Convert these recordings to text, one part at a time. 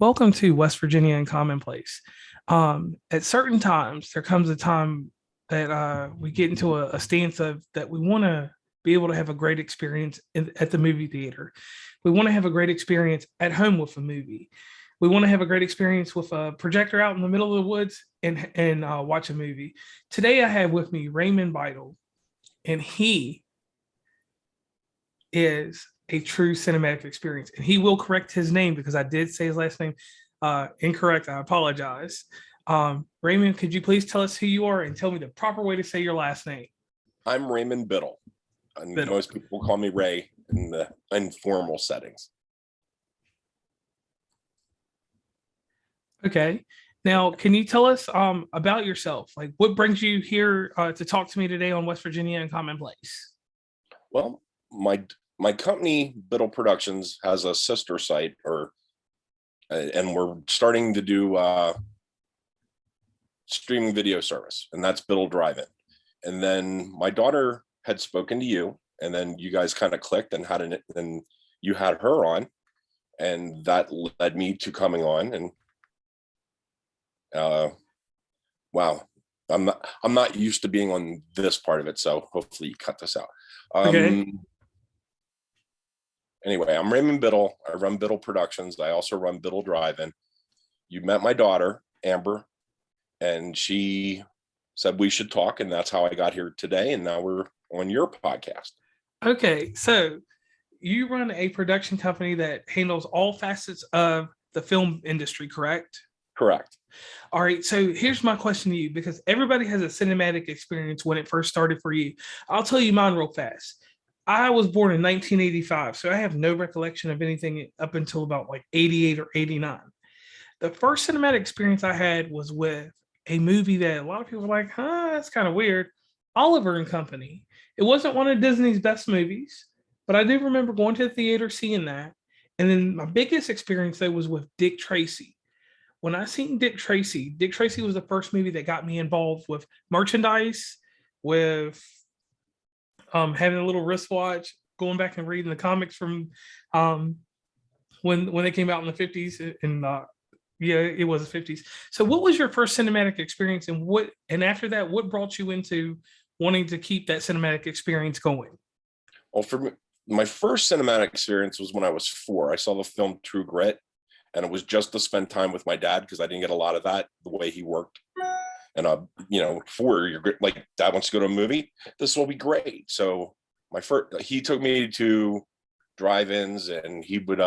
Welcome to West Virginia and Commonplace. At certain times, there comes a time that we get into a stance of that we want to be able to have a great experience at the movie theater. We want to have a great experience at home with a movie. We want to have a great experience with a projector out in the middle of the woods and watch a movie. Today, I have with me Raymond Biddle, and he is a true cinematic experience. And he will correct his name because I did say his last name incorrect. I apologize. Raymond, could you please tell us who you are and tell me the proper way to say your last name? I'm Raymond Biddle, and Biddle. most people call me Ray in the informal settings. Okay. Now, can you tell us about yourself? Like, what brings you here to talk to me today on West Virginia and Commonplace? Well, my company, Biddle Productions, has a sister site, and we're starting to do streaming video service, and that's Biddle Drive-In. And then my daughter had spoken to you, and then you guys kind of clicked and and you had her on, and that led me to coming on. And wow, I'm not used to being on this part of it, so hopefully you cut this out. Okay. Anyway, I'm Raymond Biddle. I run Biddle Productions. I also run Biddle Drive-In. You met my daughter, Amber, and she said we should talk, and that's how I got here today. And now we're on your podcast. Okay. So you run a production company that handles all facets of the film industry, correct? Correct. All right. So here's my question to you, because everybody has a cinematic experience when it first started for you. I'll tell you mine real fast. I was born in 1985, so I have no recollection of anything up until about like 88 or 89. The first cinematic experience I had was with a movie that a lot of people were like, that's kind of weird. Oliver and Company. It wasn't one of Disney's best movies, but I do remember going to the theater, seeing that. And then my biggest experience though was with Dick Tracy. When I seen Dick Tracy was the first movie that got me involved with merchandise, with having a little wristwatch, going back and reading the comics from um, when they came out in the 50s and yeah, it was the 50s. So what was your first cinematic experience, and after that, what brought you into wanting to keep that cinematic experience going? Well, for me, my first cinematic experience was when I was 4. I saw the film True Grit, and it was just to spend time with my dad because I didn't get a lot of that the way he worked. And 4, you're like, dad wants to go to a movie. This will be great. So he took me to drive-ins, and he would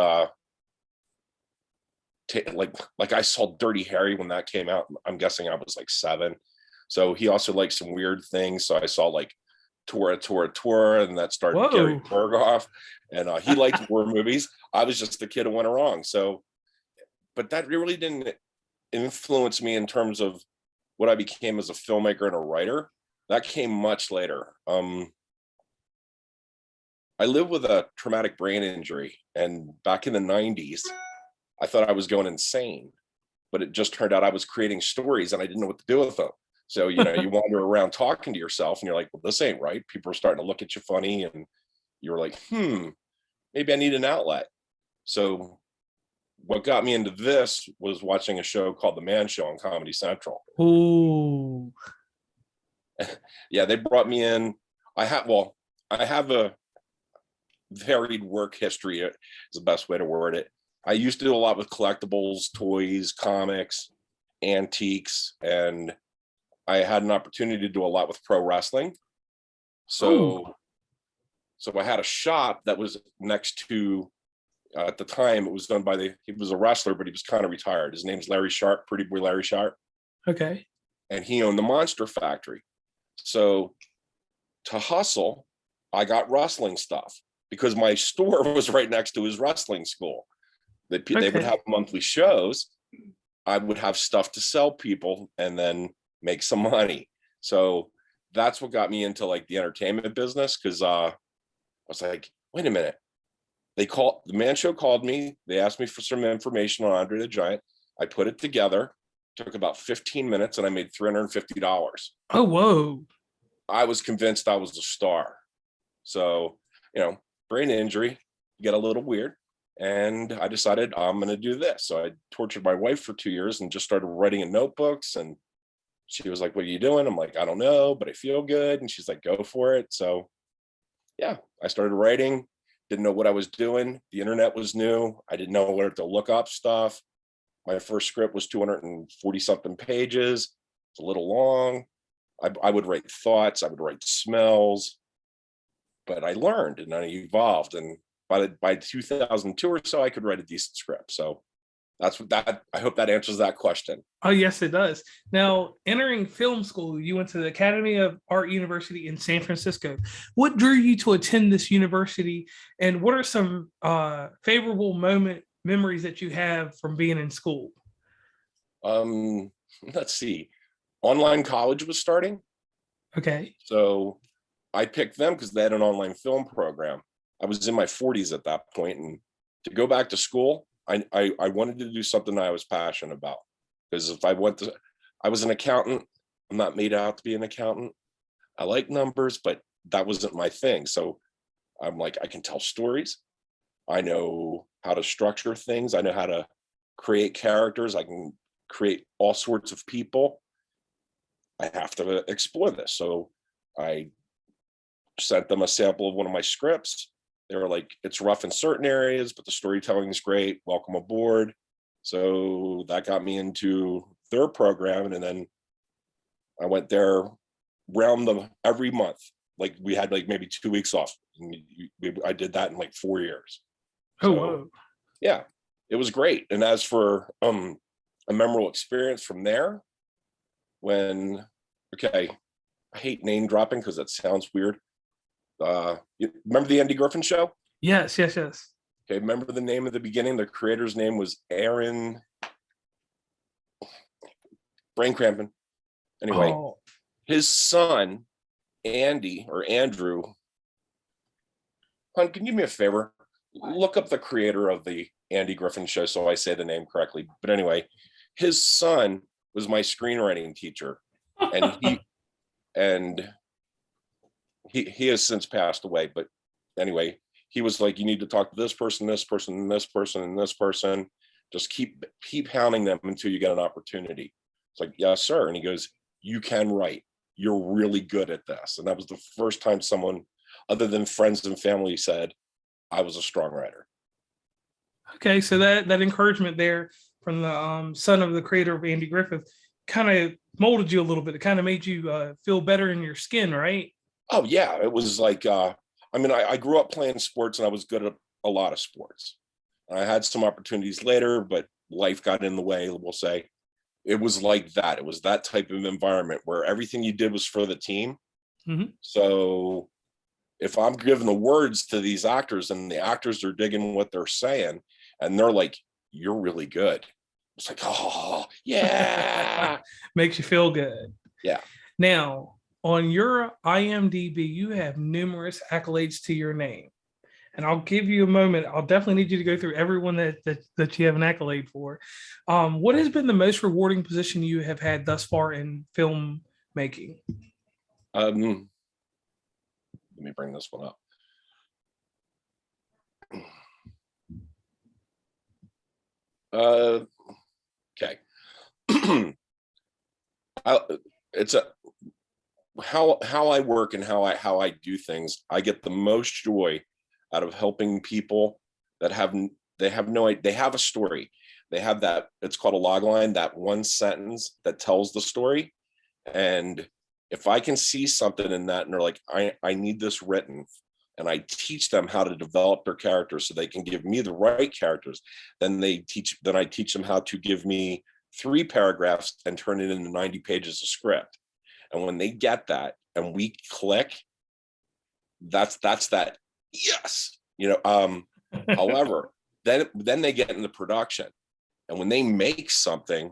like I saw Dirty Harry when that came out. I'm guessing I was like 7. So he also liked some weird things. So I saw like Tora, and that started Whoa. Gary Berghoff, and he liked horror movies. I was just the kid who went wrong. So, but that really didn't influence me in terms of what I became as a filmmaker and a writer. That came much later. I lived with a traumatic brain injury, and back in the 90s, I thought I was going insane, but it just turned out I was creating stories and I didn't know what to do with them. So, you wander around talking to yourself and you're like, well, this ain't right. People are starting to look at you funny, and you're like, maybe I need an outlet. So what got me into this was watching a show called The Man Show on Comedy Central. Ooh. Yeah, they brought me in. I have a varied work history, is the best way to word it. I used to do a lot with collectibles, toys, comics, antiques, and I had an opportunity to do a lot with pro wrestling. So I had a shop that was next to, at the time, it was done by he was a wrestler, but he was kind of retired. His name's Larry Sharp, Pretty Boy Larry Sharp. Okay. And he owned the Monster Factory. So to hustle, I got wrestling stuff because my store was right next to his wrestling school. They would have monthly shows. I would have stuff to sell people and then make some money. So that's what got me into like the entertainment business, because I was like, wait a minute. The Man Show called me. They asked me for some information on Andre the Giant. I put it together. Took about 15 minutes, and I made $350. Oh, whoa. I was convinced I was a star. So, brain injury, get a little weird. And I decided I'm going to do this. So I tortured my wife for 2 years and just started writing in notebooks. And she was like, "What are you doing?" I'm like, "I don't know, but I feel good." And she's like, "Go for it." So yeah, I started writing, didn't know what I was doing. The internet was new. I didn't know where to look up stuff. My first script was 240 something pages. It's a little long. I would write thoughts, I would write smells, but I learned and I evolved. And by 2002 or so, I could write a decent script. So that's what that, I hope that answers that question. Oh, yes, it does. Now, entering film school, you went to the Academy of Art University in San Francisco. What drew you to attend this university, and what are some favorable memories that you have from being in school? Um, let's see. Online college was starting. Okay. So I picked them because they had an online film program. I was in my 40s at that point, and to go back to school, I wanted to do something I was passionate about. Because if I was an accountant. I'm not made out to be an accountant. I like numbers, but that wasn't my thing. So I'm like, I can tell stories. I know how to structure things. I know how to create characters. I can create all sorts of people. I have to explore this. So I sent them a sample of one of my scripts. They were like, "It's rough in certain areas, but the storytelling is great. Welcome aboard." So that got me into their program. And then I went there every month. Like we had like maybe 2 weeks off. And I did that in like 4 years. Oh, So whoa. yeah, it was great. And as for a memorable experience from there, okay, I hate name dropping because that sounds weird. You remember the Andy Griffin Show? Yes, yes, yes. Okay, remember the name at the beginning? The creator's name was Aaron. Brain cramping. Anyway, Oh, his son, Andy or Andrew. Hon, can you do me a favor? Look up the creator of the Andy Griffin Show so I say the name correctly. But anyway, his son was my screenwriting teacher, and and he has since passed away. But anyway, he was like, "You need to talk to this person, this person, and this person, and this person. Just keep hounding them until you get an opportunity." It's like, "Yes, sir." And he goes, "You can write. You're really good at this." And that was the first time someone other than friends and family said I was a strong writer. okay. So that encouragement there from the son of the creator of Andy Griffith kind of molded you a little bit. It kind of made you feel better in your skin, right? Oh yeah, it was like I mean, I grew up playing sports and I was good at a lot of sports. I had some opportunities later, but life got in the way, we'll say. It was like that. It was that type of environment where everything you did was for the team. Mhm. So if I'm giving the words to these actors and the actors are digging what they're saying and they're like, "You're really good." It's like, "Oh, yeah." Makes you feel good. Yeah. Now, on your IMDb, you have numerous accolades to your name. And I'll give you a moment. I'll definitely need you to go through everyone that you have an accolade for. What has been the most rewarding position you have had thus far in filmmaking? Let me bring this one up. Okay. It's how I work and how I do things. I get the most joy out of helping people that they have a story. They have that, it's called a log line, that one sentence that tells the story. And if I can see something in that and they're like, I need this written, and I teach them how to develop their characters so they can give me the right characters, then I teach them how to give me 3 paragraphs and turn it into 90 pages of script. And when they get that and we click, that's that, yes. However, then they get into production. And when they make something,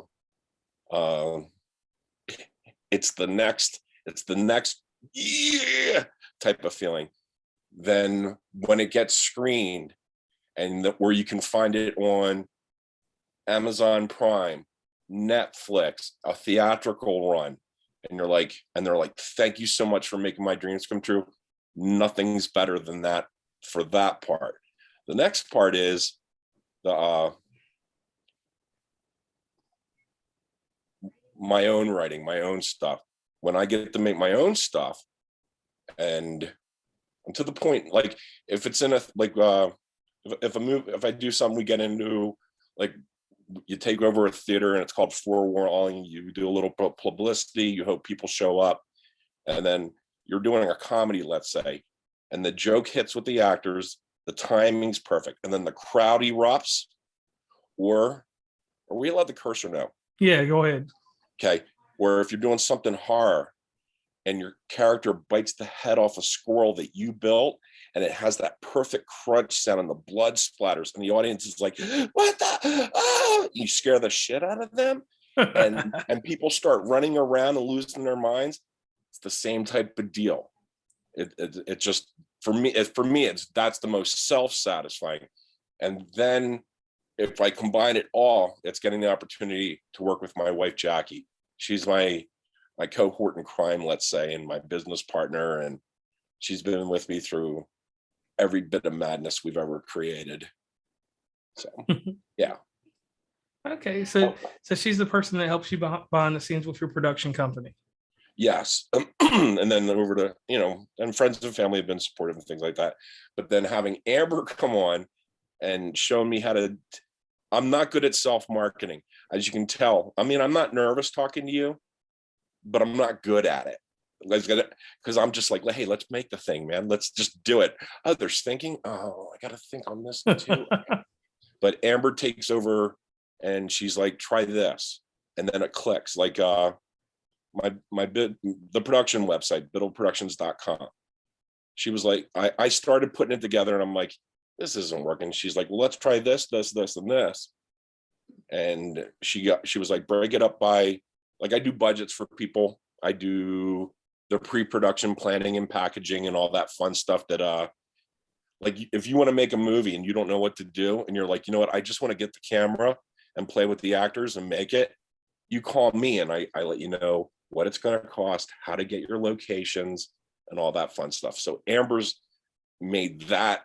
it's the next yeah type of feeling. Then when it gets screened and where you can find it on Amazon Prime, Netflix, a theatrical run, and they're like, "Thank you so much for making my dreams come true." Nothing's better than that for that part. The next part is the my own writing, my own stuff. When I get to make my own stuff, and to the point, like if it's in a like if I do something, we get into like you take over a theater and it's called forewarning. You do a little publicity. You hope people show up, and then you're doing a comedy, let's say, and the joke hits with the actors. The timing's perfect, and then the crowd erupts. Or are we allowed to curse or no? Yeah, go ahead. Okay. Or if you're doing something horror and your character bites the head off a squirrel that you built, and it has that perfect crunch sound and the blood splatters, and the audience is like, what the, oh, you scare the shit out of them. And people start running around and losing their minds. It's the same type of deal. It just, for me, that's the most self-satisfying. And then if I combine it all, it's getting the opportunity to work with my wife, Jackie. She's my cohort in crime, let's say, and my business partner. And she's been with me through every bit of madness we've ever created. So, yeah. Okay. So she's the person that helps you behind the scenes with your production company. Yes. And then over to, and friends and family have been supportive and things like that. But then having Amber come on and show me how to, I'm not good at self-marketing, as you can tell. I mean, I'm not nervous talking to you, but I'm not good at it. Because I'm just like, hey, let's make the thing, man. Let's just do it. Others thinking, oh, I got to think on this too. But Amber takes over and she's like, try this. And then it clicks. Like the production website, biddleproductions.com. She was like, I started putting it together and I'm like, this isn't working. She's like, well, let's try this, this, this, and this. And she was like, break it up by, like, I do budgets for people. I do the pre-production planning and packaging and all that fun stuff that, like, if you want to make a movie and you don't know what to do, and you're like, you know what, I just want to get the camera and play with the actors and make it, you call me and I let you know what it's going to cost, how to get your locations and all that fun stuff. So Amber's made that,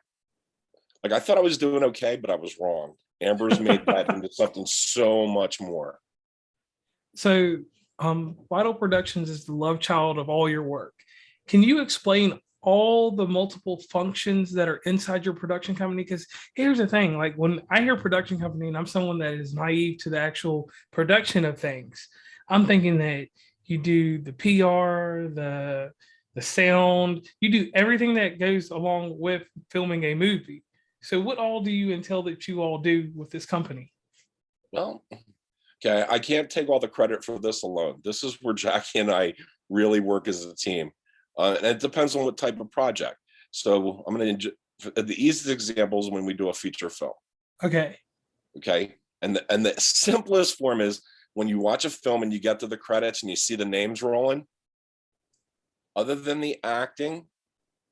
like, I thought I was doing okay, but I was wrong. Amber's made that into something so much more. So Biddle Productions is the love child of all your work. Can you explain all the multiple functions that are inside your production company? Because here's the thing, like when I hear production company and I'm someone that is naive to the actual production of things, I'm thinking that you do the PR, the sound, you do everything that goes along with filming a movie. So what all do you entail that you all do with this company? Well, okay, I can't take all the credit for this alone. This is where Jackie and I really work as a team. And it depends on what type of project. So I'm going to, the easiest example is when we do a feature film. Okay. Okay. And the simplest form is when you watch a film and you get to the credits and you see the names rolling, other than the acting,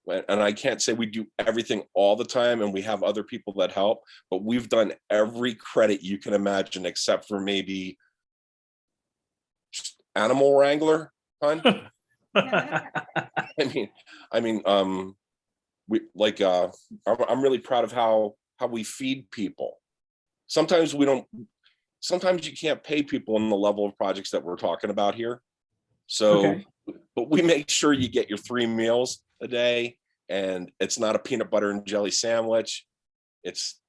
and I can't say we do everything all the time and we have other people that help, but we've done every credit you can imagine except for maybe animal wrangler, hon. I mean, we like, I'm really proud of how we feed people. Sometimes you can't pay people in the level of projects that we're talking about here. So, okay. But we make sure you get your 3 meals a day, and it's not a peanut butter and jelly sandwich. It's,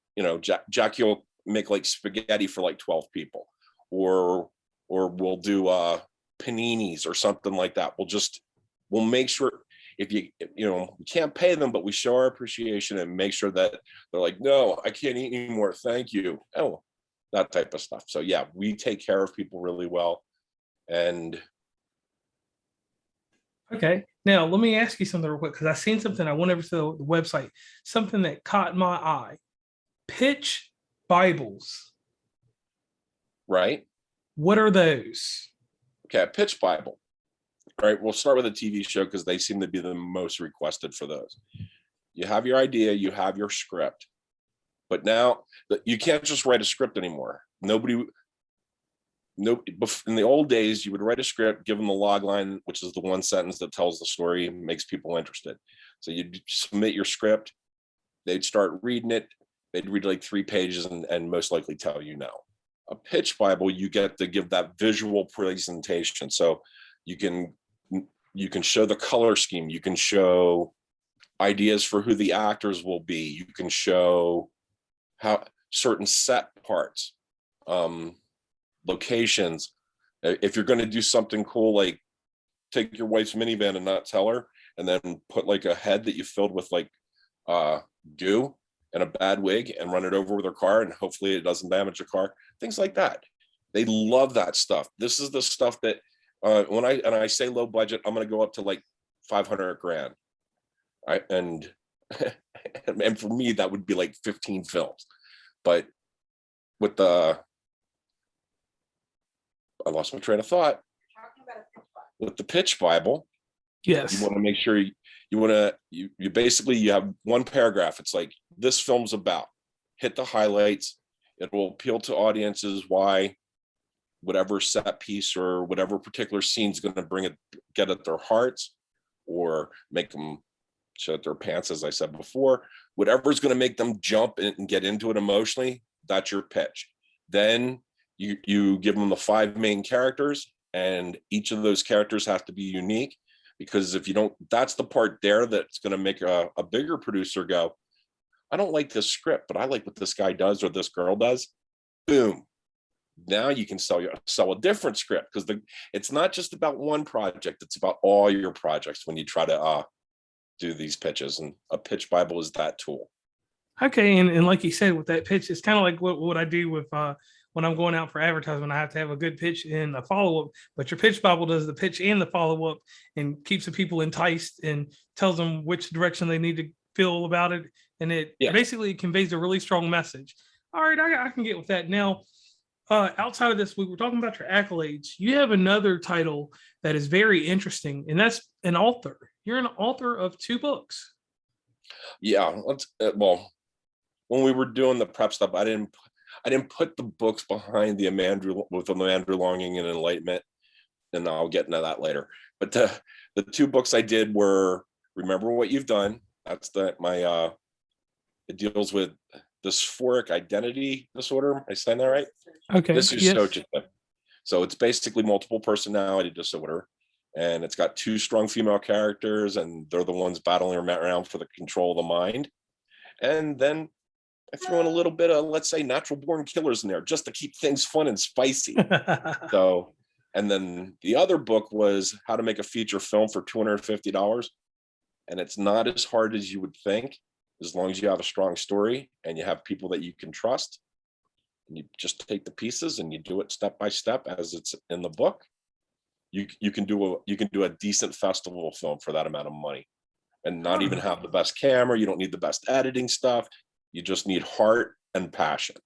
Jackie will make like spaghetti for like 12 people, or we'll do paninis or something like that. We'll make sure if we can't pay them, but we show our appreciation and make sure that they're like, no, I can't eat anymore. Thank you. Oh, that type of stuff. So yeah, we take care of people really well. And okay, now let me ask you something real quick, because I seen something, I went over to the website, something that caught my eye. Pitch Bibles. Right. What are those? Okay, a pitch Bible. All right, we'll start with a TV show because they seem to be the most requested for those. You have your idea, you have your script, but now you can't just write a script anymore. In the old days, you would write a script, give them the log line, which is the one sentence that tells the story, makes people interested. So you'd submit your script, they'd start reading it, they'd read like 3 pages and most likely tell you no. A pitch Bible, you get to give that visual presentation. So you can show the color scheme, you can show ideas for who the actors will be, you can show how certain set parts, locations. If you're going to do something cool, like take your wife's minivan and not tell her, and then put like a head that you filled with like goo and a bad wig and run it over with her car, and hopefully it doesn't damage the car, things like that. They love that stuff. This is the stuff that when I say low budget, I'm going to go up to like 500 grand. And for me, that would be like 15 films. But with I lost my train of thought. With the pitch Bible, Yes. you want to make sure you basically, you have one paragraph. It's like, this film's about, hit the highlights. It will appeal to audiences why whatever set piece or whatever particular scene is going to get at their hearts, or make them shut their pants, as I said before. Whatever is going to make them jump and get into it emotionally, that's your pitch. Then you give them the 5 main characters, and each of those characters have to be unique, because if you don't, that's the part there that's going to make a bigger producer go, I don't like this script, but I like what this guy does or this girl does. Boom. Now you can sell a different script, because it's not just about one project, it's about all your projects when you try to do these pitches, and a pitch Bible is that tool. Okay, and like you said, with that pitch, it's kind of like what I do with when I'm going out for advertisement. I have to have a good pitch and a follow-up, but your pitch Bible does the pitch and the follow-up and keeps the people enticed and tells them which direction they need to feel about it, and it basically conveys a really strong message. All right, I can get with that. Now, outside of this, we were talking about your accolades. You have another title that is very interesting, and that's an author. You're an author of 2 books. Yeah, well, when we were doing the prep stuff, I didn't put the books behind the Amandrew Longing and Enlightenment, and I'll get into that later. But the 2 books I did were Remember What You've Done. That's it deals with dysphoric identity disorder. Am I saying that right? Okay. This is so it's basically multiple personality disorder, and it's got 2 strong female characters, and they're the ones battling around for the control of the mind. And then I threw in a little bit of, let's say, natural born killers in there just to keep things fun and spicy. So, and then the other book was How to Make a Feature Film for $250. And it's not as hard as you would think, as long as you have a strong story and you have people that you can trust. And you just take the pieces and you do it step by step as it's in the book. You can do a decent festival film for that amount of money, and not even have the best camera. You don't need the best editing stuff. You just need heart and passion.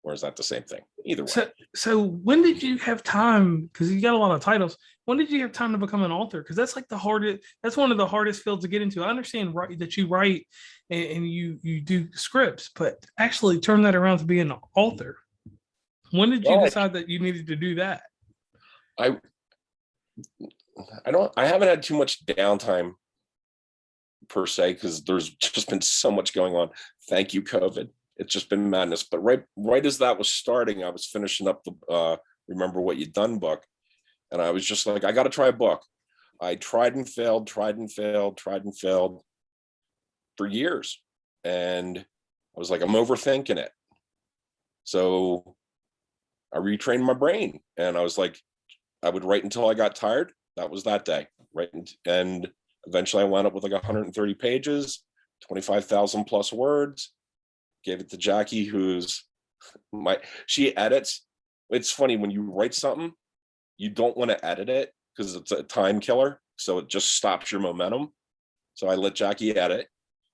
Or is that the same thing? Either way. So when did you have time? Because you got a lot of titles. When did you have time to become an author? Because that's like that's one of the hardest fields to get into. I understand that you write and you do scripts, but actually turn that around to be an author. When did you decide that you needed to do that? I haven't had too much downtime per se, because there's just been so much going on. Thank you, COVID. It's just been madness. But right as that was starting, I was finishing up the Remember What You've Done book, and I was just like, I got to try a book. I tried and failed for years, and I was like, I'm overthinking it. So I retrained my brain, and I was like, I would write until I got tired. That was that day, right? And eventually I wound up with like 130 pages, 25,000 plus words. Gave it to Jackie, she edits. It's funny, when you write something, you don't want to edit it because it's a time killer. So it just stops your momentum. So I let Jackie edit,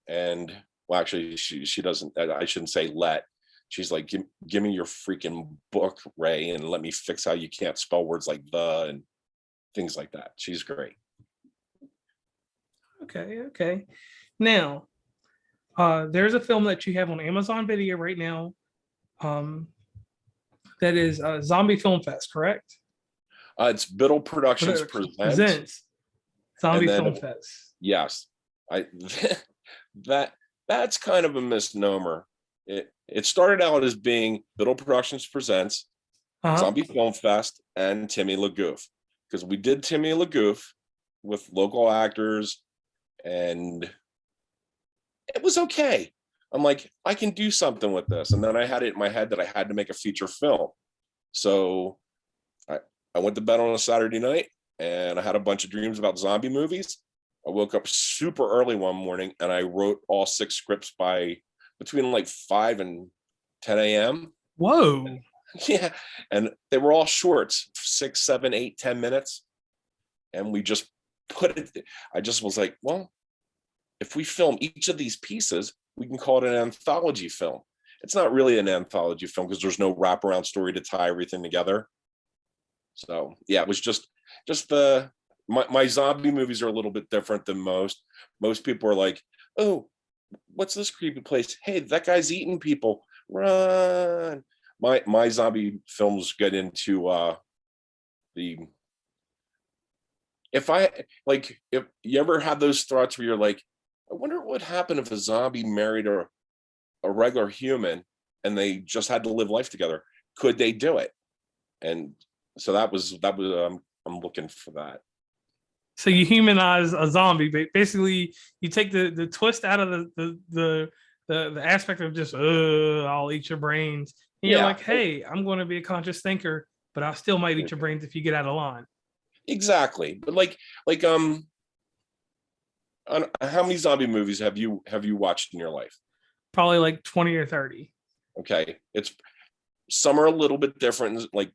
and well, actually she doesn't, I shouldn't say let. She's like, give me your freaking book, Ray, and let me fix how you can't spell words like the and things like that. She's great. Okay. Now, there's a film that you have on Amazon Video right now, that is Zombie Film Fest, correct? It's Biddle Productions presents Zombie Film Fest. Yes, that's kind of a misnomer. it started out as being Biddle Productions Presents, Uh-huh. Zombie Film Fest, and Timmy LaGoof, because we did Timmy LaGoof with local actors, and it was okay. I'm like, I can do something with this. And then I had it in my head that I had to make a feature film. So I went to bed on a Saturday night and I had a bunch of dreams about zombie movies. I woke up super early one morning and I wrote all 6 scripts by between like 5 and 10 a.m. Whoa. Yeah. And they were all shorts, 6, 7, 8, 10 minutes. And we just put it, I just was like, well, if we film each of these pieces, we can call it an anthology film. It's not really an anthology film because there's no wraparound story to tie everything together. So yeah, it was just my zombie movies are a little bit different than most. Most people are like, oh, what's this creepy place? Hey, that guy's eating people. Run. My zombie films get into the if you ever have those thoughts where you're like, I wonder what would happen if a zombie married a regular human and they just had to live life together. Could they do it? And so that was I'm looking for that. So you humanize a zombie, but basically you take the twist out of the aspect of just I'll eat your brains. And you're Yeah, like, hey, I'm going to be a conscious thinker, but I still might eat your brains if you get out of line. exactly. But how many zombie movies have you watched in your life? Probably like 20 or 30. Okay, it's some are a little bit different. Like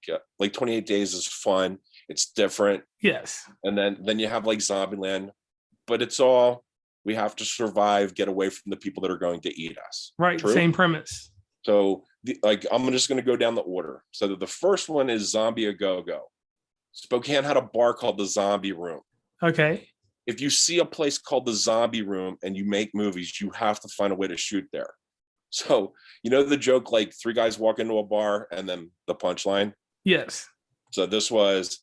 28 Days is fun. It's different. Yes. And then you have like Zombieland, but it's all we have to survive, get away from the people that are going to eat us. Right. True? Same premise. So I'm just going to go down the order. So the first one is Zombie A Go-Go. Spokane had a bar called the Zombie Room. Okay. If you see a place called the Zombie Room and you make movies, you have to find a way to shoot there. So, you know, the joke, like 3 guys walk into a bar and then the punchline. Yes. So this was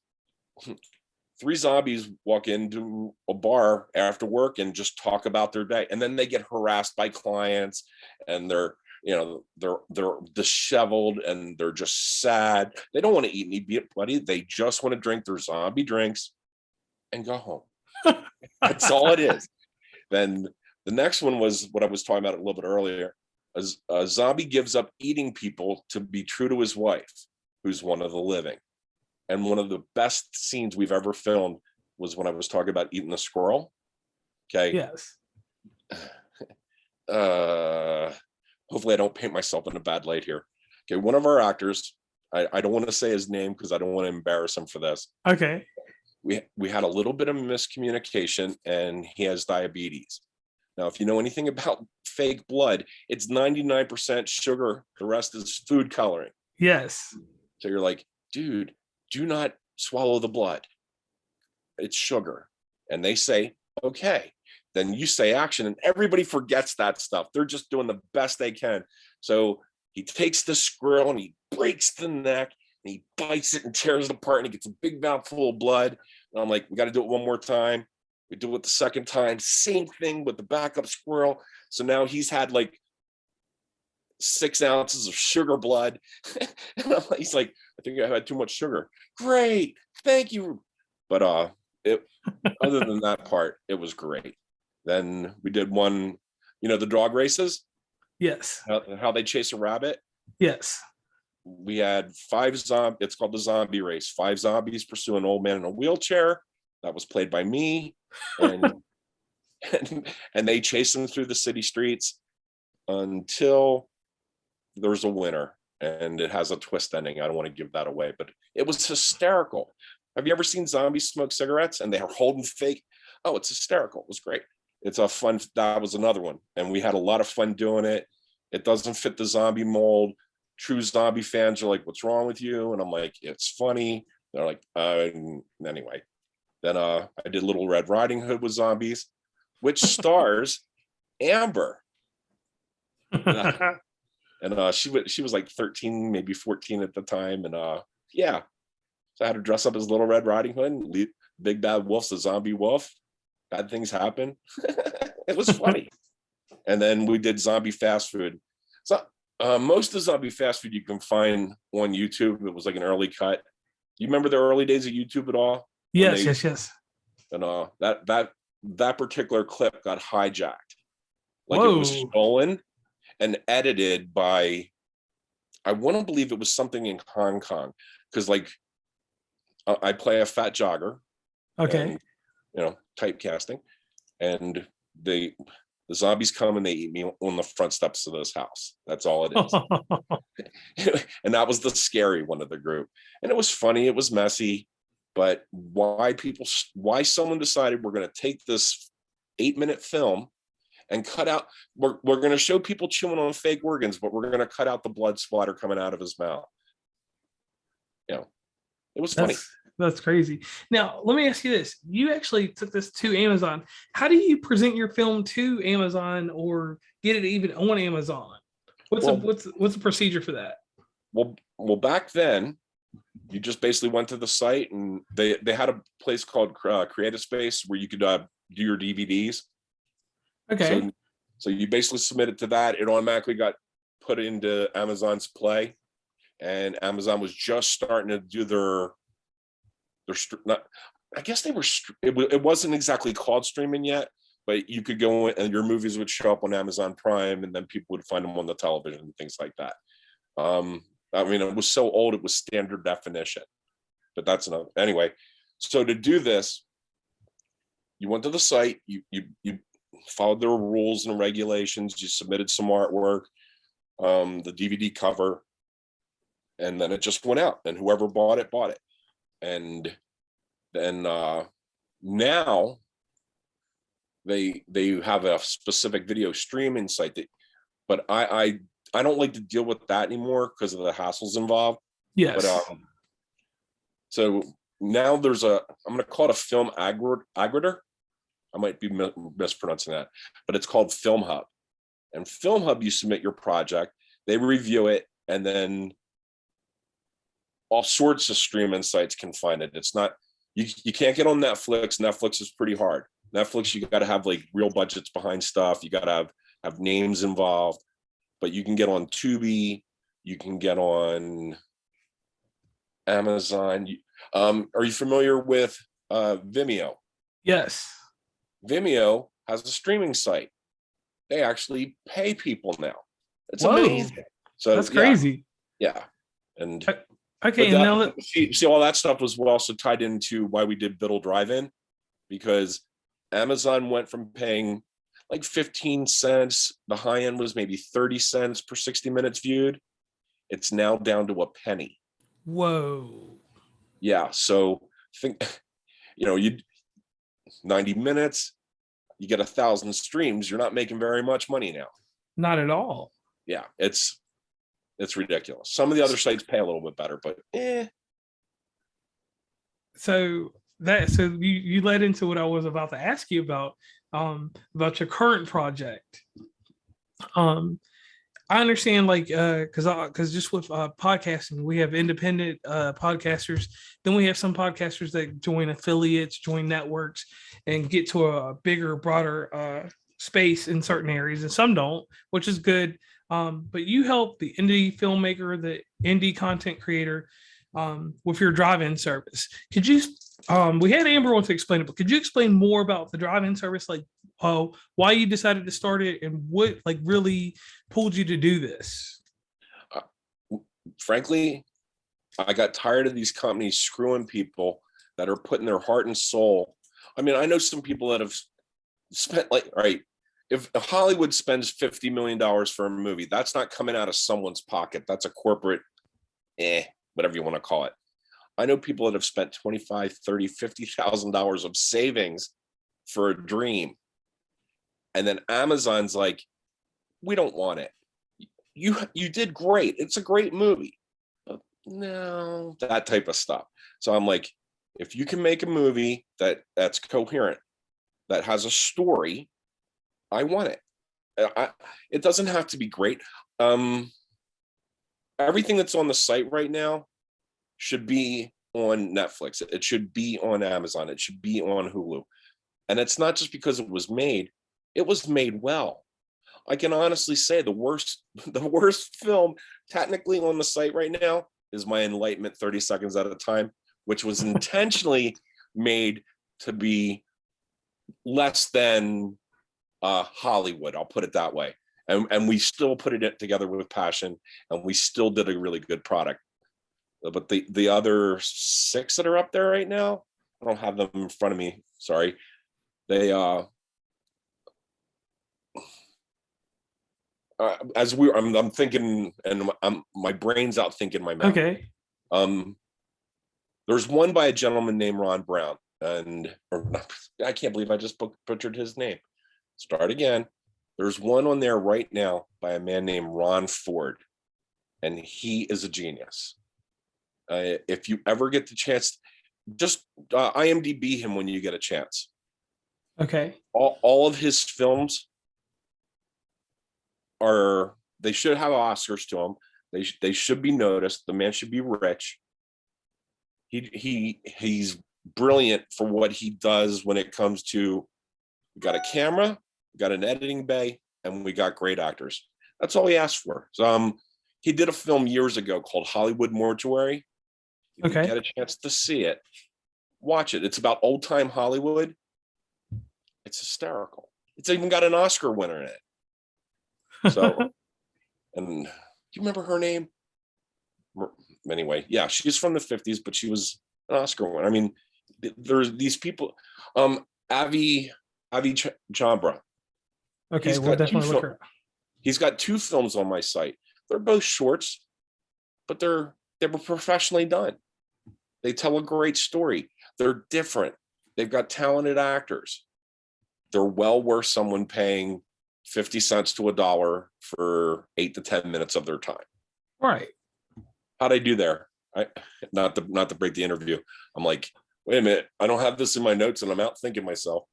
3 zombies walk into a bar after work and just talk about their day. And then they get harassed by clients and they're disheveled and they're just sad. They don't want to eat anybody. They just want to drink their zombie drinks and go home. That's all it is. Then the next one was what I was talking about a little bit earlier. A zombie gives up eating people to be true to his wife, who's one of the living. And one of the best scenes we've ever filmed was when I was talking about eating the squirrel. Okay. Yes. Hopefully I don't paint myself in a bad light here. Okay. One of our actors, I don't want to say his name because I don't want to embarrass him for this. Okay. We had a little bit of miscommunication and he has diabetes. Now, if you know anything about fake blood, it's 99% sugar. The rest is food coloring. Yes. So you're like, dude, do not swallow the blood. It's sugar. And they say, okay. Then you say action and everybody forgets that stuff. They're just doing the best they can. So he takes the squirrel and he breaks the neck and he bites it and tears it apart and he gets a big mouthful of blood. And I'm like, we got to do it one more time. We do it the second time. Same thing with the backup squirrel. So now he's had like 6 ounces of sugar blood. And he's like, I think I had too much sugar. Great. Thank you. But other than that part, it was great. Then we did one, the dog races. Yes. How they chase a rabbit. Yes. We had 5 zombies. It's called the zombie race. 5 zombies pursue an old man in a wheelchair. That was played by me. And and they chase them through the city streets until there's a winner. And it has a twist ending. I don't want to give that away, but it was hysterical. Have you ever seen zombies smoke cigarettes and they're holding fake? Oh, it's hysterical. It was great. It's a fun, that was another one. And we had a lot of fun doing it. It doesn't fit the zombie mold. True zombie fans are like, what's wrong with you? And I'm like, it's funny. They're like, anyway. Then I did Little Red Riding Hood with zombies, which stars Amber. And she was like 13, maybe 14 at the time. And yeah. So I had to dress up as Little Red Riding Hood and Big Bad Wolf's a zombie wolf. Bad things happen. It was funny. And then we did zombie fast food. So Most of the zombie fast food you can find on YouTube. It was like an early cut. You remember the early days of YouTube at all? Yes, yes. And that particular clip got hijacked. Like it was Whoa. stolen and edited by, I want to believe it was something in Hong Kong, because like I play a fat jogger. Okay. And, typecasting, and the zombies come and they eat me on the front steps of this house. That's all it is. And that was the scary one of the group. And it was funny. It was messy. But why someone decided we're going to take this 8-minute film and cut out, we're going to show people chewing on fake organs, but we're going to cut out the blood splatter coming out of his mouth. It was funny. That's crazy. Now, let me ask you this. You actually took this to Amazon. How do you present your film to Amazon or get it even on Amazon? What's the procedure for that? Well, back then, you just basically went to the site, and they had a place called Creative Space where you could do your DVDs. Okay. So you basically submitted to that. It automatically got put into Amazon's Play, and Amazon was just starting to do their I guess they were. It wasn't exactly called streaming yet, but you could go in and your movies would show up on Amazon Prime, and then people would find them on the television and things like that. I mean, it was so old, it was standard definition, but that's another. Anyway, so to do this, you went to the site, you followed their rules and regulations, you submitted some artwork, the DVD cover, and then it just went out, and whoever bought it. And then now they have a specific video streaming site but I don't like to deal with that anymore because of the hassles involved. Yes. But so now I'm going to call it a film aggregator. I might be mispronouncing that, but it's called Film Hub. And Film Hub, you submit your project, they review it, and then all sorts of streaming sites can find it. It's not, you can't get on Netflix. Netflix is pretty hard. Netflix, you got to have like real budgets behind stuff. You got to have names involved, but you can get on Tubi. You can get on Amazon. Are you familiar with Vimeo? Yes. Vimeo has a streaming site. They actually pay people now. It's Whoa. amazing. So that's crazy. Yeah. And okay. And now see, all that stuff was also tied into why we did Biddle Drive-In, because Amazon went from paying like 15 cents. The high end was maybe 30 cents per 60 minutes viewed. It's now down to a penny. Whoa. Yeah. So think, you 90 minutes, you get 1,000 streams. You're not making very much money now. Not at all. Yeah. It's ridiculous. Some of the other sites pay a little bit better, but So you led into what I was about to ask you about your current project. I understand, like, because just with podcasting, we have independent podcasters. Then we have some podcasters that join affiliates, join networks, and get to a bigger, broader space in certain areas, and some don't, which is good. But you help the indie filmmaker, the indie content creator, with your drive-in service. Could you? We had Amber on to explain it, but could you explain more about the drive-in service, like why you decided to start it and what like really pulled you to do this? Frankly, I got tired of these companies screwing people that are putting their heart and soul. I mean, I know some people that have spent if Hollywood spends $50 million for a movie, that's not coming out of someone's pocket. That's a corporate, whatever you want to call it. I know people that have spent $25,000, $30,000, $50,000 of savings for a dream. And then Amazon's like, we don't want it. You did great. It's a great movie. But no, that type of stuff. So I'm like, if you can make a movie that's coherent, that has a story, I want it. It doesn't have to be great. Everything that's on the site right now should be on Netflix. It should be on Amazon. It should be on Hulu. And it's not just because it was made well. I can honestly say the worst the worst film technically on the site right now is my Enlightenment 30 Seconds at a Time, which was intentionally made to be less than Hollywood. I'll put it that way. And we still put it together with passion, and we still did a really good product. But the other 6 that are up there right now, I don't have them in front of me. Sorry. They I'm thinking, and my brain's out thinking my mouth. Okay. There's one by a gentleman named Ron Brown, I can't believe I just butchered his name. Start again. There's one on there right now by a man named Ron Ford, and he is a genius. If you ever get the chance, just IMDb him when you get a chance. Okay. All of his films they should have Oscars to them. They should be noticed. The man should be rich. He's brilliant for what he does when it comes to, we got a camera, we got an editing bay, and we got great actors. That's all he asked for. So he did a film years ago called Hollywood Mortuary. If you get a chance to see it, watch it. It's about old time Hollywood. It's hysterical. It's even got an Oscar winner in it. So, and do you remember her name? Anyway, yeah, she's from the 50s, but she was an Oscar winner. I mean, there's these people. Avi Chambra. Okay, we'll definitely look her. He's got 2 films on my site. They're both shorts, but they were professionally done. They tell a great story. They're different. They've got talented actors. They're well worth someone paying 50 cents to $1 for 8 to 10 minutes of their time. Right. How'd I do there? Not to break the interview. I'm like, wait a minute, I don't have this in my notes, and I'm out thinking myself.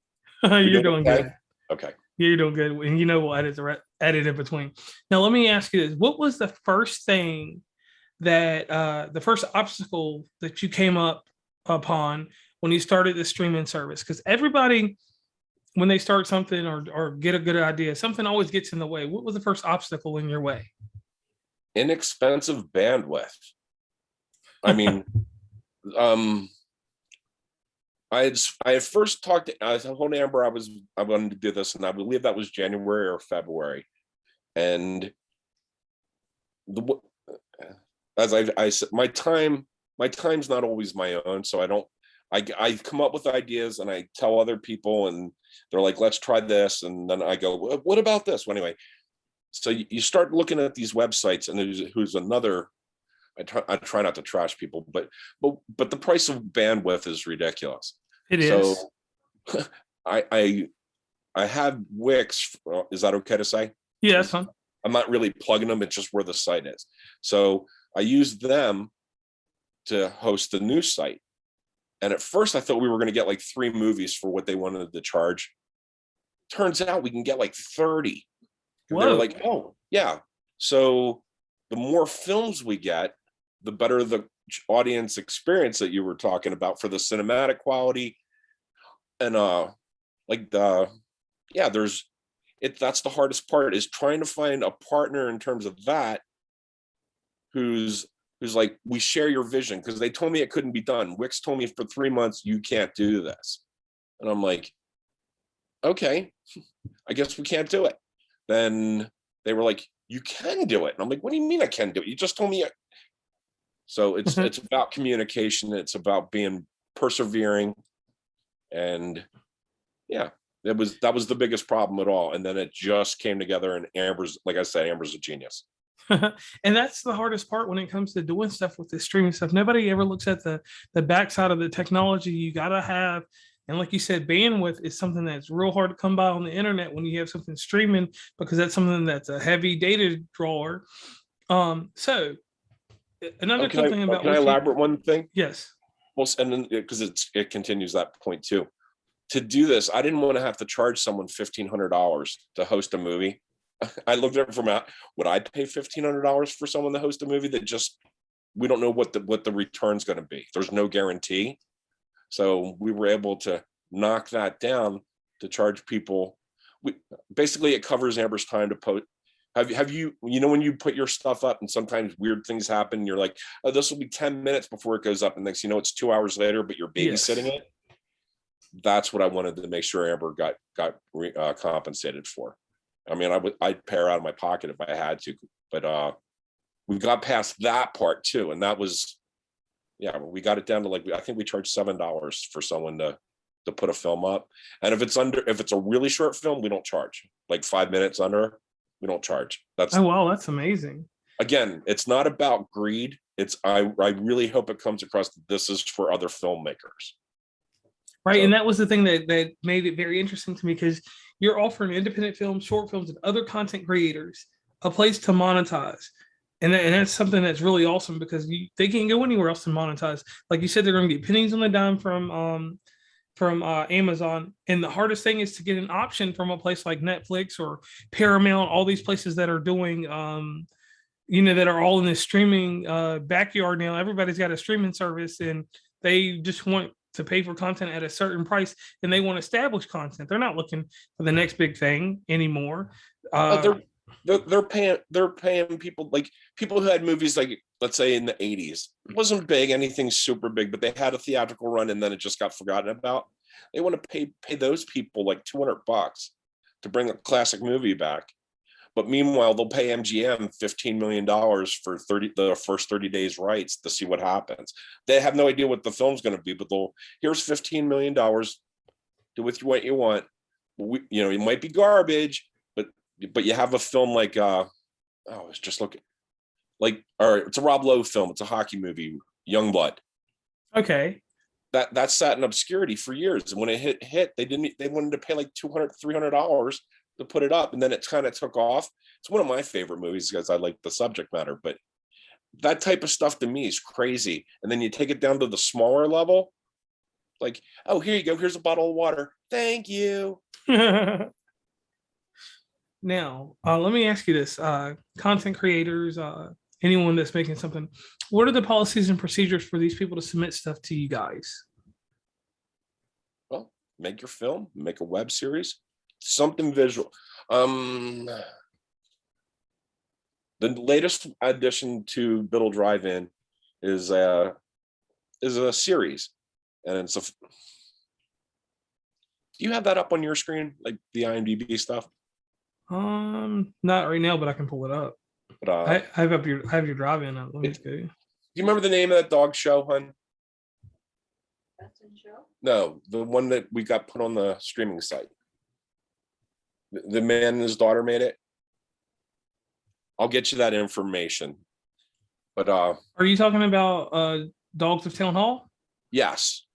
You're doing okay? good. Okay. You're doing good, and we'll edit in between. Now, let me ask you this: what was the first thing that the first obstacle that you came upon when you started the streaming service? Because everybody, when they start something or get a good idea, something always gets in the way. What was the first obstacle in your way? Inexpensive bandwidth. I mean, I had first talked to, I told Amber I wanted to do this, and I believe that was January or February. And as I said, my time's not always my own, so I come up with ideas and I tell other people, and they're like, let's try this. And then I go, what about this? Well, anyway, so you start looking at these websites, and who's another, I try not to trash people, but the price of bandwidth is ridiculous. It is. So I have Wix. Is that okay to say? Yeah, that's fine. I'm not really plugging them. It's just where the site is. So I use them to host the news site. And at first I thought we were going to get like 3 movies for what they wanted to charge. Turns out we can get like 30. They're like, oh yeah. So the more films we get, the better the audience experience that you were talking about for the cinematic quality. And that's the hardest part, is trying to find a partner in terms of that who's like, we share your vision, because they told me it couldn't be done. Wix told me for 3 months you can't do this, and I'm like, okay, I guess we can't do it. Then they were like, you can do it, and I'm like, what do you mean I can do it? You just told me. So it's about communication. It's about being persevering, and yeah, that was the biggest problem at all. And then it just came together, and Amber's, like I said, Amber's a genius. And that's the hardest part when it comes to doing stuff with this streaming stuff. Nobody ever looks at the backside of the technology you gotta have. And like you said, bandwidth is something that's real hard to come by on the internet when you have something streaming, because that's something that's a heavy data drawer. So another cool thing about, can I elaborate one thing? Yes. Well, and then, because it continues that point too. To do this, I didn't want to have to charge someone $1,500 to host a movie. I looked at it from out, would I pay $1,500 for someone to host a movie that just, we don't know what the return's going to be. There's no guarantee. So we were able to knock that down to charge people basically it covers Amber's time to post. Have you, when you put your stuff up and sometimes weird things happen, you're like, oh, this will be 10 minutes before it goes up, and next it's 2 hours later, but you're babysitting it. That's what I wanted to make sure Amber got compensated for. I mean, I'd pay her out of my pocket if I had to, but we got past that part too, and that was, we got it down to I think we charged $7 for someone to put a film up. And if it's a really short film, we don't charge. Like 5 minutes under, we don't charge. Oh wow, that's amazing. Again, it's not about greed. I really hope it comes across that this is for other filmmakers. Right. So, and that was the thing that made it very interesting to me, because you're offering independent films, short films, and other content creators a place to monetize. And that's something that's really awesome, because they can't go anywhere else to monetize. Like you said, they're going to get pennies on the dime from Amazon. And the hardest thing is to get an option from a place like Netflix or Paramount, all these places that are doing, that are all in this streaming backyard now. Everybody's got a streaming service, and they just want to pay for content at a certain price, and they want established content. They're not looking for the next big thing anymore. They're paying people, like people who had movies, like let's say in the 80s. It wasn't big, anything super big, but they had a theatrical run and then it just got forgotten about. They want to pay those people like $200 to bring a classic movie back. But meanwhile, they'll pay MGM $15 million for the first 30 days rights to see what happens. They have no idea what the film's going to be, but here's $15 million. Do with what you want. It might be garbage, but you have a film like I was just looking, like, all right, it's a Rob Lowe film. It's a hockey movie, Youngblood. Okay. That sat in obscurity for years, and when it hit, they wanted to pay like $200-300 to put it up, and then it kind of took off. It's one of my favorite movies because I like the subject matter, but that type of stuff to me is crazy. And then you take it down to the smaller level, like, oh, here you go, here's a bottle of water, thank you. Now, let me ask you this: content creators, anyone that's making something, what are the policies and procedures for these people to submit stuff to you guys? Well, make your film, make a web series, something visual. The latest addition to Biddle Drive-In is a series, and it's a. Do you have that up on your screen, like the IMDb stuff? Not right now, but I can pull it up. But I have your drive-in. Let me go. Do you remember the name of that dog show, hun? Show? No, the one that we got put on the streaming site. The man and his daughter made it. I'll get you that information. But are you talking about Dogs of Town Hall? Yes.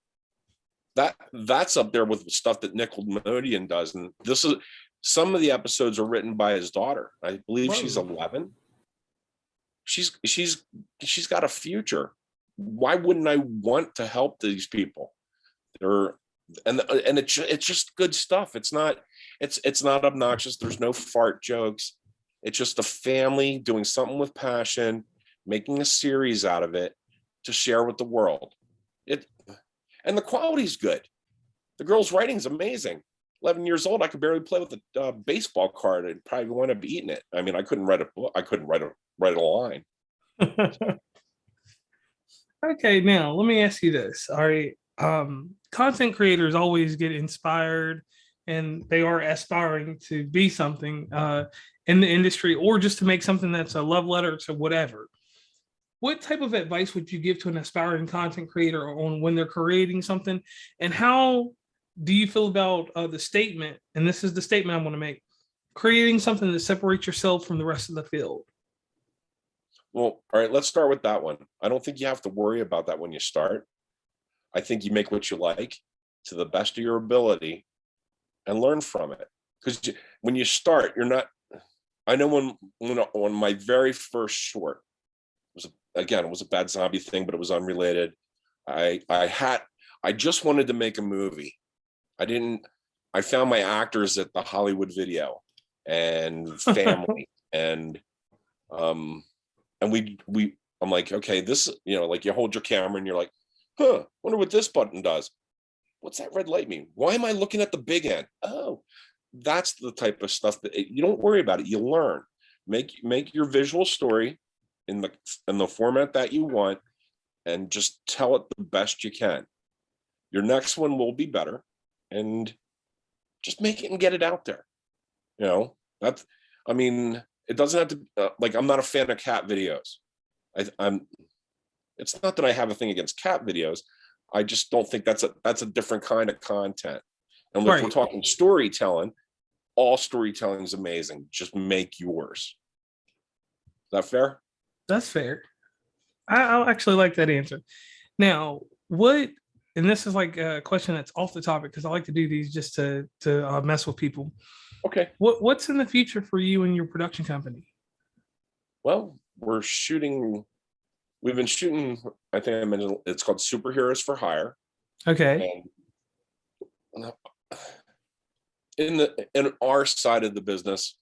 That's up there with stuff that Nickelodeon does, and this is. Some of the episodes are written by his daughter. I believe she's 11. She's got a future. Why wouldn't I want to help these people? It's just good stuff. It's not obnoxious. There's no fart jokes. It's just a family doing something with passion, making a series out of it to share with the world. And the quality's good. The girl's writing's amazing. 11 years old, I could barely play with a baseball card and probably wind up eating it. I mean, I couldn't write a book. I couldn't write a line. Okay, now let me ask you this. All right, content creators always get inspired, and they are aspiring to be something in the industry, or just to make something that's a love letter to whatever. What type of advice would you give to an aspiring content creator on when they're creating something, and how do you feel about the statement, and this is the statement I want to make, creating something that separates yourself from the rest of the field? Well, all right, let's start with that one. I don't think you have to worry about that when you start. I think you make what you like to the best of your ability and learn from it. Because when you start, you're not, I know when my very first short was, it was a bad zombie thing, but it was unrelated. I just wanted to make a movie. I found my actors at the Hollywood Video and family and I'm like, okay, this, like you hold your camera and you're like, wonder what this button does. What's that red light mean? Why am I looking at the big end? Oh, that's the type of stuff that you don't worry about it. You learn. Make your visual story in the format that you want, and just tell it the best you can. Your next one will be better, and just make it and get it out there. You know, I mean, it doesn't have to, like, I'm not a fan of cat videos. It's not that I have a thing against cat videos. I just don't think that's a different kind of content. And if we're talking storytelling, all storytelling is amazing. Just make yours. Is that fair? That's fair. I actually like that answer. Now, and this is like a question that's off the topic, because I like to do these just to mess with people. Okay. What's in the future for you and your production company? Well, we've been shooting, I think I mentioned, it's called Superheroes for Hire. Okay. And in our side of the business,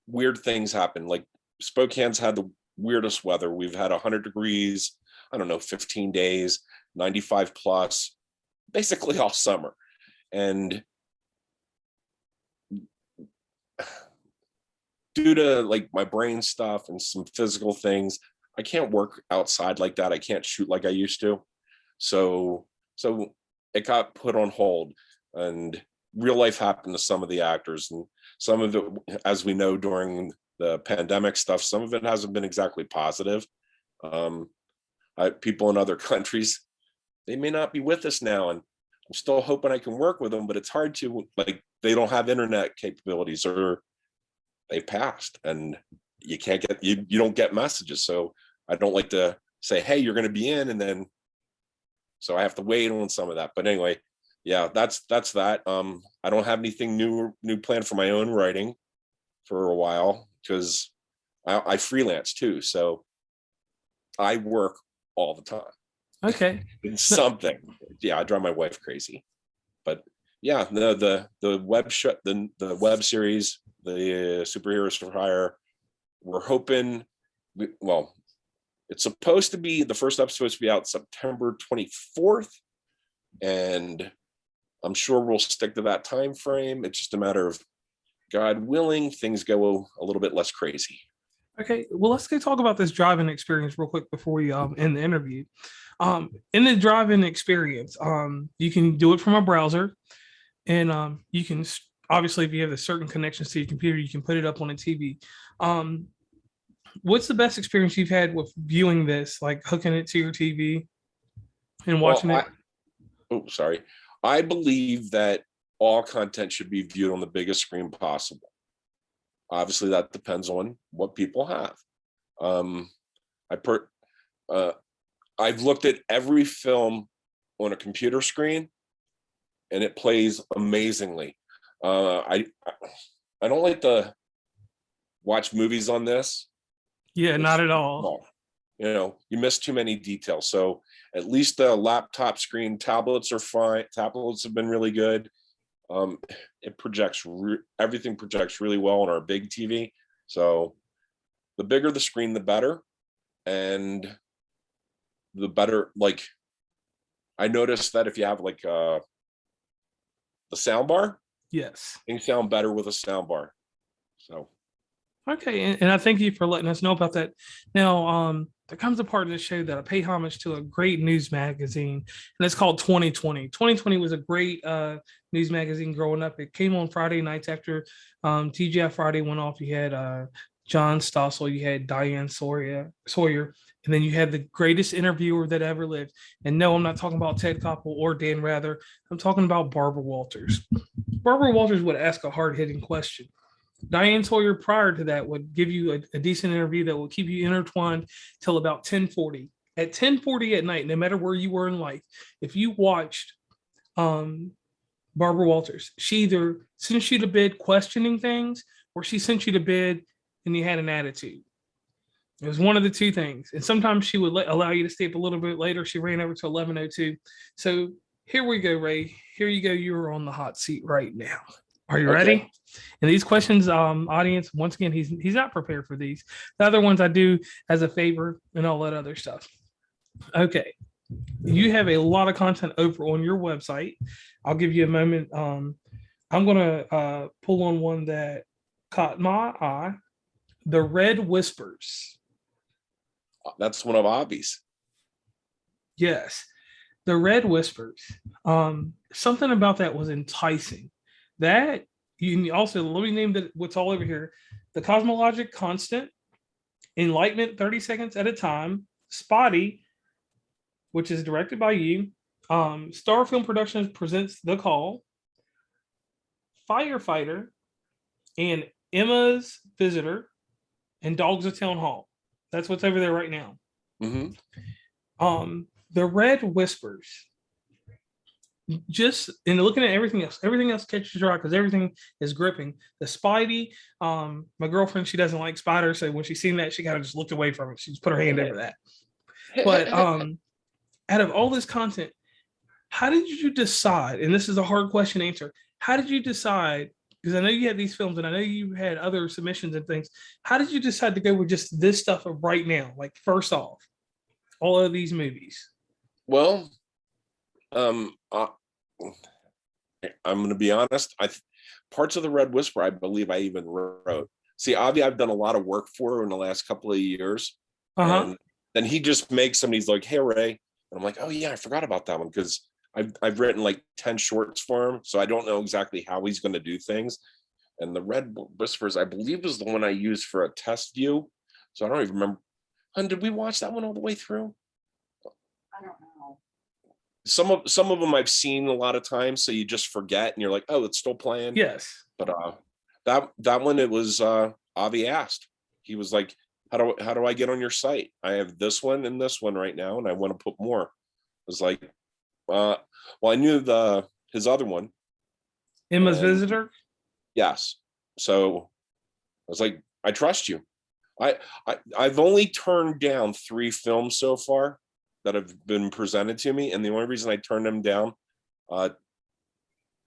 weird things happen. Like, Spokane's had the weirdest weather. We've had 100 degrees, I don't know, 15 days, 95 plus, basically all summer. And due to like my brain stuff and some physical things, I can't work outside like that. I can't shoot like I used to. So it got put on hold, and real life happened to some of the actors, and some of it, as we know, during the pandemic stuff, some of it hasn't been exactly positive. People in other countries, they may not be with us now, and I'm still hoping I can work with them, but it's hard to, like, they don't have internet capabilities, or they've passed, and you can't get, you don't get messages. So I don't like to say, hey, you're going to be in, and then, so I have to wait on some of that. But anyway, yeah, that's that. I don't have anything new planned for my own writing for a while, because I freelance too. So I work all the time. Okay. It's something. Yeah, I drive my wife crazy. But yeah, the web the web series, the Superheroes for Hire, we're hoping, well, it's supposed to be, the first episode supposed to be out September 24th, and I'm sure we'll stick to that time frame. It's just a matter of, God willing, things go a little bit less crazy. Okay, well, let's go talk about this driving experience real quick before we end the interview. In the driving experience, you can do it from a browser, and you can, obviously, if you have a certain connections to your computer, you can put it up on a TV. What's the best experience you've had with viewing this, like hooking it to your TV and watching it? Sorry. I believe that all content should be viewed on the biggest screen possible. Obviously, that depends on what people have. I've looked at every film on a computer screen, and it plays amazingly. I don't like to watch movies on this. Yeah, not at all. You know, you miss too many details. So at least the laptop screen, tablets are fine. Tablets have been really good. It projects, everything projects really well on our big TV. So the bigger the screen, the better. And the better, like, I noticed that if you have like the sound bar, yes, things sound better with a sound bar. So okay, and I thank you for letting us know about that. Now, there comes a part of the show that I pay homage to a great news magazine, and it's called 2020. 2020 was a great news magazine growing up. It came on Friday nights after TGI Friday went off. You had John Stossel, you had Diane Sawyer, and then you had the greatest interviewer that ever lived. And no, I'm not talking about Ted Koppel or Dan Rather. I'm talking about Barbara Walters. Barbara Walters would ask a hard-hitting question. Diane Sawyer prior to that would give you a decent interview that will keep you intertwined till about 10:40. At 10:40 at night, no matter where you were in life, if you watched Barbara Walters, she either sent you to bed questioning things, or she sent you to bed and you had an attitude. It was one of the two things. And sometimes she would allow you to stay up a little bit later. She ran over to 11:02. So here we go, Ray. Here you go. You're on the hot seat right now. Are you ready? And these questions, audience, once again, he's not prepared for these. The other ones I do as a favor and all that other stuff. Okay. You have a lot of content over on your website. I'll give you a moment I'm gonna pull on one that caught my eye. The Red Whispers. That's one of Avi's. Yes, the Red Whispers. Something about that was enticing. That you also let me name that what's all over here: the Cosmologic Constant, Enlightenment 30 Seconds at a Time, Spotty, which is directed by you. Star Film Productions presents The Call, Firefighter, and Emma's Visitor, and Dogs of Town Hall. That's what's over there right now. Mm-hmm. The Red Whispers. Just in looking at everything else catches your eye because everything is gripping. The Spidey, my girlfriend, she doesn't like spiders, so when she seen that, she kind of just looked away from it. She just put her hand over that. But out of all this content, how did you decide? And this is a hard question to answer. How did you decide? Because I know you had these films, and I know you had other submissions and things. How did you decide to go with just this stuff of right now? Like first off, all of these movies. Well, I'm going to be honest. Parts of the Red Whisper, I believe I even wrote. See, Avi, I've done a lot of work for in the last couple of years. And then he just makes them. He's like, "Hey, Ray," and I'm like, "Oh yeah, I forgot about that one," because I've written like 10 shorts for him, so I don't know exactly how he's going to do things. And the Red Whispers, I believe, was the one I used for a test view. So I don't even remember. And did we watch that one all the way through? I don't know. Some of them I've seen a lot of times, so you just forget, and you're like, "Oh, it's still playing." Yes. But that one, it was Avi asked. He was like, how do I get on your site? I have this one and this one right now, and I want to put more. I was like, well, I knew his other one, Emma's Visitor. Yes. So I was like, I trust you. I've only turned down 3 films so far that have been presented to me, and the only reason I turned them down,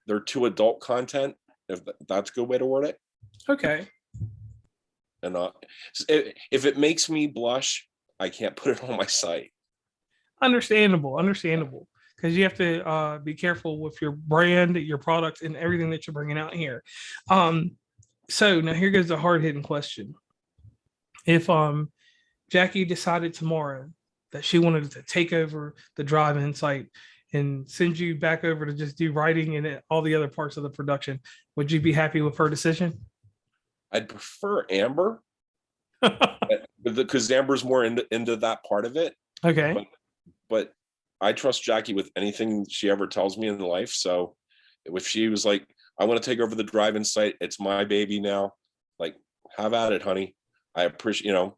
they're too adult content, if that's a good way to word it. Okay. And if it makes me blush, I can't put it on my site. Understandable, because you have to be careful with your brand, your products, and everything that you're bringing out here. So now here goes the hard-hitting question. If Jackie decided tomorrow that she wanted to take over the drive-in site and send you back over to just do writing and all the other parts of the production, would you be happy with her decision? I'd prefer Amber, because Amber's more into that part of it. Okay. But I trust Jackie with anything she ever tells me in life. So if she was like, "I want to take over the drive-in site, it's my baby now," like, have at it, honey. I appreciate, I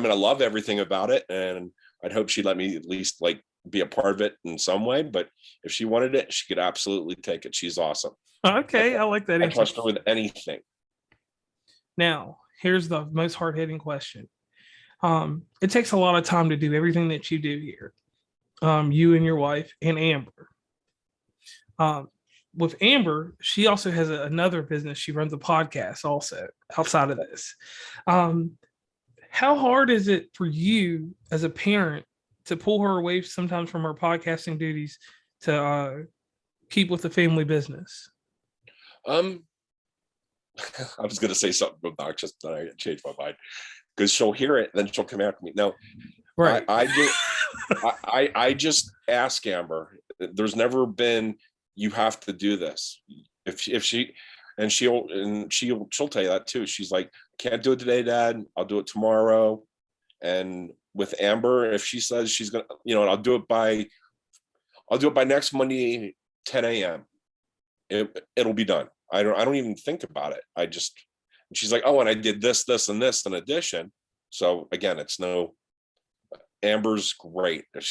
love everything about it, and I'd hope she'd let me at least like be a part of it in some way. But if she wanted it, she could absolutely take it. She's awesome. Okay, I like that. I trust her with anything. Now, here's the most hard-hitting question. It takes a lot of time to do everything that you do here. You and your wife and Amber. With Amber, she also has another business. She runs a podcast also outside of this. How hard is it for you as a parent to pull her away sometimes from her podcasting duties to keep with the family business? I was going to say something obnoxious, but I changed my mind, because she'll hear it, then she'll come after me. No, right. I just ask Amber. There's never been, you have to do this. If she, and she'll tell you that too. She's like, "Can't do it today, Dad. I'll do it tomorrow." And with Amber, if she says she's gonna, I'll do it by next Monday, 10 a.m. It'll be done. I don't even think about it. She's like, "Oh, and I did this, this, and this in addition." So again, Amber's great. If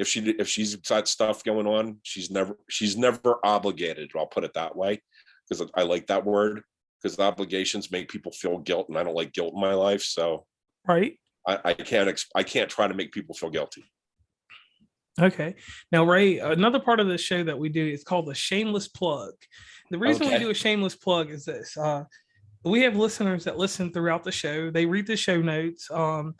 she's got stuff going on, she's never obligated. I'll put it that way, because I like that word, because obligations make people feel guilt, and I don't like guilt in my life. So right. I can't try to make people feel guilty. Okay. Now, Ray, another part of the show that we do is called the Shameless Plug. The reason we do a shameless plug is this. we have listeners that listen throughout the show. They read the show notes. And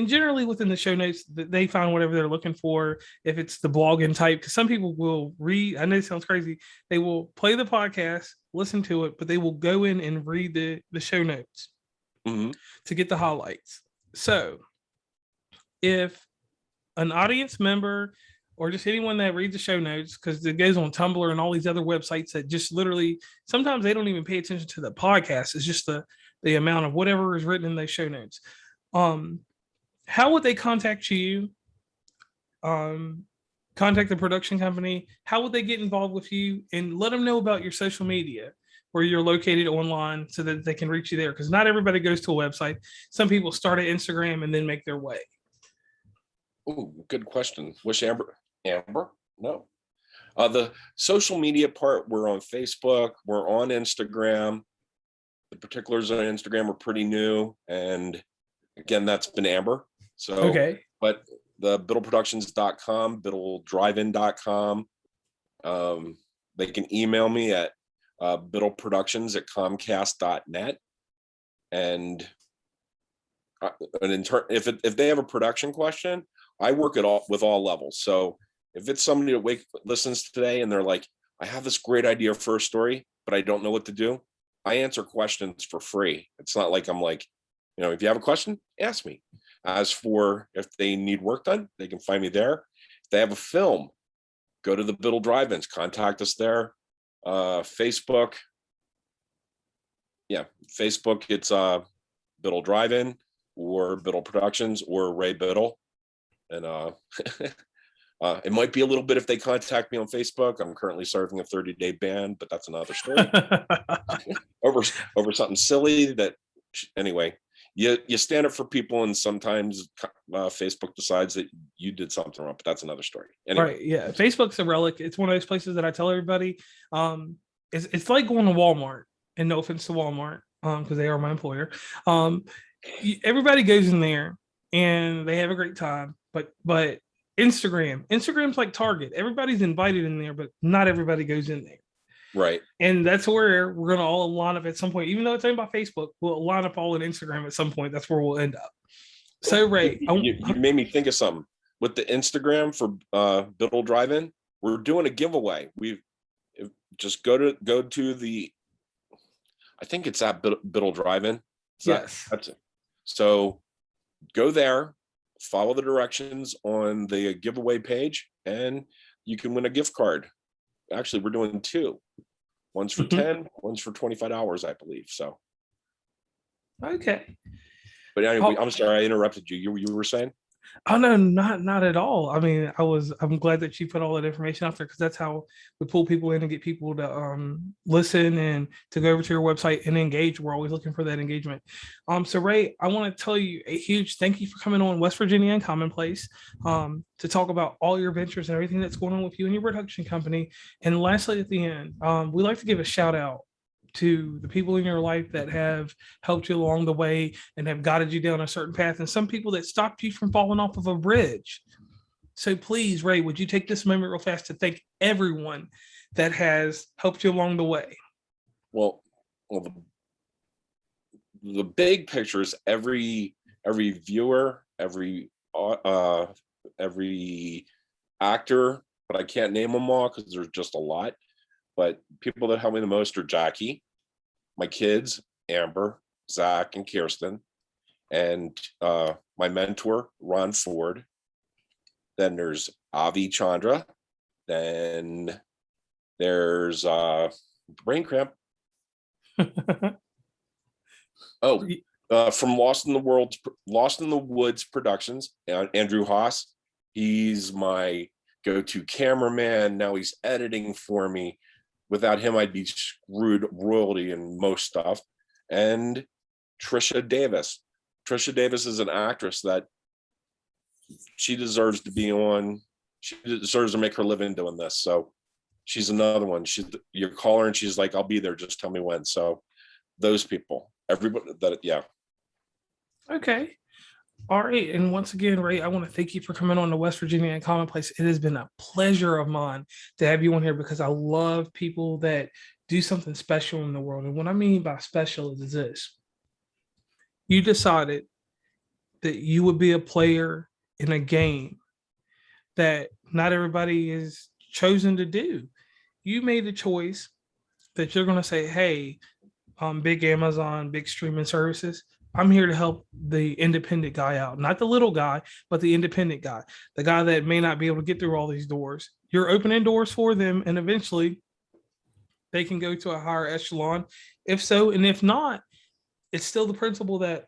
generally within the show notes, they find whatever they're looking for. If it's the blogging type, because some people will read, I know it sounds crazy, they will play the podcast, listen to it, but they will go in and read the show notes to get the highlights. So if an audience member or just anyone that reads the show notes, because it goes on Tumblr and all these other websites that just literally, sometimes they don't even pay attention to the podcast. It's just the amount of whatever is written in those show notes. How would they contact you? Contact the production company? How would they get involved with you? And let them know about your social media, where you're located online, so that they can reach you there. Because not everybody goes to a website. Some people start at Instagram and then make their way. Oh, good question. Wish Amber? No. The social media part, we're on Facebook, we're on Instagram. The particulars on Instagram are pretty new. And again, that's been Amber. So, okay. But the biddleproductions.com, biddledrivein.com. They can email me at biddleproductions@comcast.net. And if they have a production question, I work with all levels. So if it's somebody that listens today and they're like, I have this great idea for a story, but I don't know what to do, I answer questions for free. It's not like I'm like, if you have a question, ask me. As for if they need work done, they can find me there. If they have a film, go to the Biddle Drive-ins, contact us there. Facebook, it's Biddle Drive-in or Biddle Productions or Ray Biddle. And it might be a little bit if they contact me on Facebook. I'm currently serving a 30-day ban, but that's another story. over something silly that, anyway, you stand up for people, and sometimes Facebook decides that you did something wrong, but that's another story. Anyway. Right, yeah. Facebook's a relic. It's one of those places that I tell everybody, it's like going to Walmart, and no offense to Walmart, because they are my employer. Everybody goes in there and they have a great time, but Instagram's like Target. Everybody's invited in there, but not everybody goes in there. Right. And that's where we're going to all line up at some point. Even though it's owned by Facebook, we'll line up all in Instagram at some point. That's where we'll end up. So, Ray, you made me think of something. With the Instagram for Biddle Drive-In, we're doing a giveaway. We've just go to the, I think it's at Biddle Drive-In. Yes. That's it. So go there, follow the directions on the giveaway page, and you can win a gift card. Actually, we're doing two. One's for 10, one's for $25, I believe. So. Okay. But anyway, I'm sorry I interrupted you. You were saying? Oh no, not at all. I mean, I'm glad that you put all that information out there, because that's how we pull people in and get people to listen and to go over to your website and engage. We're always looking for that engagement. So Ray, I want to tell you a huge thank you for coming on West Virginia and Commonplace to talk about all your ventures and everything that's going on with you and your production company. And lastly, at the end, we like to give a shout out to the people in your life that have helped you along the way and have guided you down a certain path, and some people that stopped you from falling off of a bridge. So please, Ray, would you take this moment real fast to thank everyone that has helped you along the way? Well, the big picture is every viewer, every actor, but I can't name them all because there's just a lot. But people that help me the most are Jackie, my kids, Amber, Zach, and Kirsten, and my mentor, Ron Ford. Then there's Avi Chandra. Then there's brain cramp. From Lost in the Woods Productions, Andrew Haas. He's my go-to cameraman. Now he's editing for me. Without him, I'd be screwed royalty and most stuff. And Trisha Davis. Trisha Davis is an actress that she deserves to be on. She deserves to make her living doing this. So she's another one. You call her and she's like, I'll be there. Just tell me when. So those people, everybody yeah. Okay. All right. And once again, Ray, I want to thank you for coming on to West Virginia and Commonplace. It has been a pleasure of mine to have you on here, because I love people that do something special in the world. And what I mean by special is this. You decided that you would be a player in a game that not everybody is chosen to do. You made a choice that you're going to say, hey, big Amazon, big streaming services, I'm here to help the independent guy out, not the little guy, but the independent guy, the guy that may not be able to get through all these doors. You're opening doors for them, and eventually they can go to a higher echelon. If so, and if not, it's still the principle that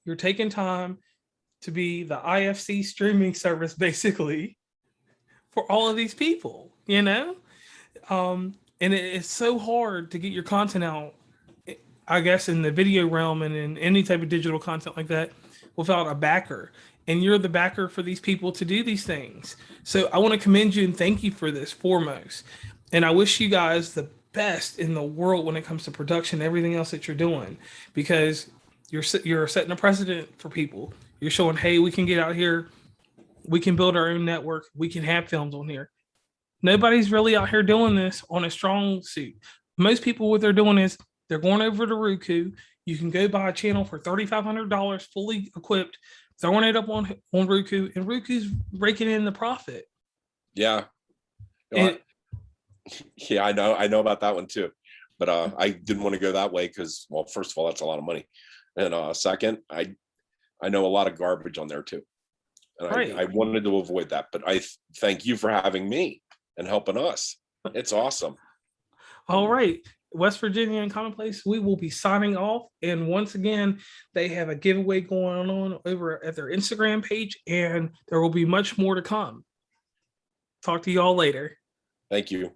you're taking time to be the IFC streaming service, basically, for all of these people, you know? And it's so hard to get your content out, I guess, in the video realm and in any type of digital content like that without a backer. And you're the backer for these people to do these things. So I want to commend you and thank you for this foremost. And I wish you guys the best in the world when it comes to production and everything else that you're doing, because you're setting a precedent for people. You're showing, hey, we can get out here, we can build our own network, we can have films on here. Nobody's really out here doing this on a strong suit. Most people, what they're doing is they're going over to Roku. You can go buy a channel for $3,500, fully equipped, throwing it up on Roku, and Roku's raking in the profit. Yeah. Yeah, I know about that one too. But I didn't want to go that way because, well, first of all, that's a lot of money. And second, I know a lot of garbage on there too. And Right. I wanted to avoid that. But I thank you for having me and helping us. It's awesome. All right. West Virginia and Commonplace, we will be signing off. And once again, they have a giveaway going on over at their Instagram page, and there will be much more to come. Talk to you all later. Thank you.